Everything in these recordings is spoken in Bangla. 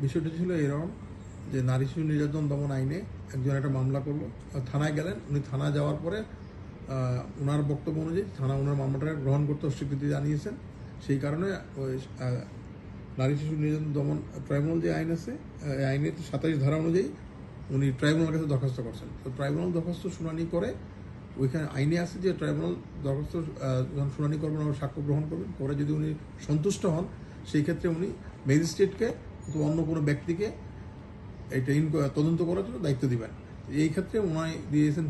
বিষয়টা ছিল এরকম যে নারী শিশু নির্যাতন দমন আইনে একজন একটা মামলা করলো, থানায় গেলেন। উনি থানায় যাওয়ার পরে ওনার বক্তব্য অনুযায়ী থানা ওনার মামলাটা গ্রহণ করতে অস্বীকৃতি জানিয়েছেন। সেই কারণে ওই নারী শিশু নির্যাতন দমন ট্রাইব্যুনাল যে আইন আছে, এই আইনের 27 ধারা অনুযায়ী উনি ট্রাইব্যুনালের কাছে দরখাস্ত করছেন। তো ট্রাইব্যুনাল দরখাস্ত শুনানি করে, ওইখানে আইনে আছে যে ট্রাইব্যুনাল দরখাস্ত যখন শুনানি করবেন এবং সাক্ষ্য গ্রহণ করবেন, পরে যদি উনি সন্তুষ্ট হন সেই ক্ষেত্রে উনি ম্যাজিস্ট্রেটকে অথবা অন্য কোনো ব্যক্তিকে এটা তদন্ত করার জন্য দায়িত্ব দিবেন। এই ক্ষেত্রে উনি দিয়েছেন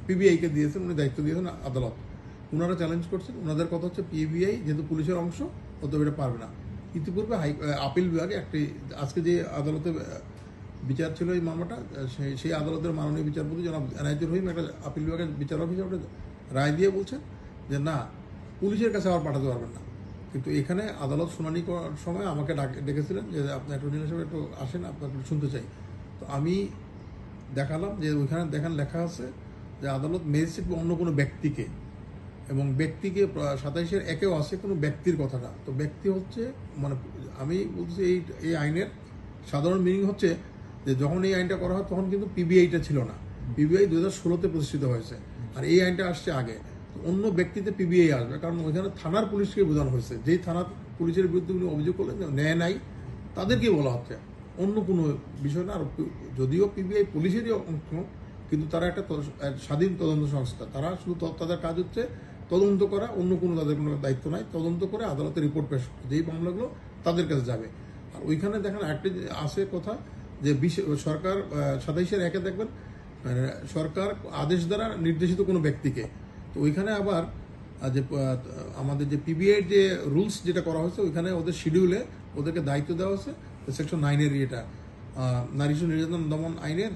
পিবিআইকে দিয়েছেন, উনি দায়িত্ব দিয়েছেন আদালত। ওনারা চ্যালেঞ্জ করছেন, ওনাদের কথা হচ্ছে পিবিআই যেহেতু পুলিশের অংশ অত এটা পারবে না। ইতিপূর্বে আপিল বিভাগে একটি আজকে যে আদালতে বিচার ছিল এই মামলাটা, সেই আদালতের মাননীয় বিচারপতি জনাব এনায়েতুর রহিম একটা আপিল বিভাগের বিচারক হিসেবে রায় দিয়ে বলছেন যে না, পুলিশের কাছে আবার পাঠাতে পারবেন না। কিন্তু এখানে আদালত শুনানি করার সময় আমাকে ডেকেছিলেন যে আপনি অ্যাটর্নি হিসেবে একটু আসেন, আপনাকে শুনতে চাই। তো আমি দেখালাম যে ওইখানে লেখা আছে যে আদালত ম্যাজিস্ট্রেট বা অন্য কোনো ব্যক্তিকে, এবং ব্যক্তিকে 27-এর একেও আছে কোনো ব্যক্তির কথাটা। তো ব্যক্তি হচ্ছে মানে আমি বলছি এই আইনের সাধারণ মিনিং হচ্ছে যে যখন এই আইনটা করা হয় তখন কিন্তু পিবিআইটা ছিল না। পিবিআই 2016-তে প্রতিষ্ঠিত হয়েছে, আর এই আইনটা আসছে আগে। অন্য ব্যক্তিতে পিবিআই আসবে, কারণ ওইখানে থানার পুলিশকে বোঝানো হয়েছে। যেই থানার পুলিশের বিরুদ্ধে উনি অভিযোগ করলেন যে ন্যায় নাই, তাদেরকে বলা হচ্ছে, অন্য কোনো বিষয় না। আর যদিও পিবিআই পুলিশেরই অংশ, কিন্তু তারা একটা স্বাধীন তদন্ত সংস্থা। তারা শুধু তাদের কাজ হচ্ছে তদন্ত করা, অন্য কোনো তাদের কোনো দায়িত্ব নাই। তদন্ত করে আদালতে রিপোর্ট পেশ করে যেই মামলাগুলো তাদের কাছে যাবে। আর ওইখানে দেখেন একটা আছে কথা যে সরকার 27-এর একে দেখবেন সরকার আদেশ দ্বারা নির্দেশিত কোনো ব্যক্তিকে। তো ওইখানে আবার যে আমাদের যে পিবিআই যে রুলস যেটা করা হয়েছে, ওইখানে ওদের শিডিউলে ওদেরকে দায়িত্ব দেওয়া হয়েছে সেকশন 9-এর এটা নারী শিশু নির্যাতন দমন আইনের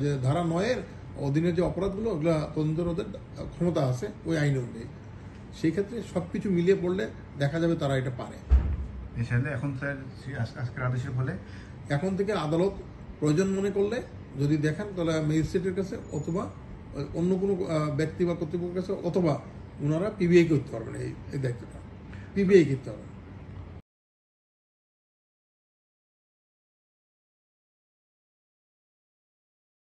যে ধারা 9-এর অধীনে যে অপরাধগুলো, ওগুলো তদন্তের ওদের ক্ষমতা আছে ওই আইন অনুযায়ী। সেই ক্ষেত্রে সবকিছু মিলিয়ে পড়লে দেখা যাবে তারা এটা পারে। এখন থেকে আদালত প্রয়োজন মনে করলে যদি দেখেন তাহলে ম্যাজিস্ট্রেটের কাছে অথবা অন্য কোনো ব্যক্তি বা কর্তৃপক্ষের কাছে, অথবা ওনারা পিবিআই করতে পারবেন এই দায়িত্বটা, পিবিআই করতে হবে।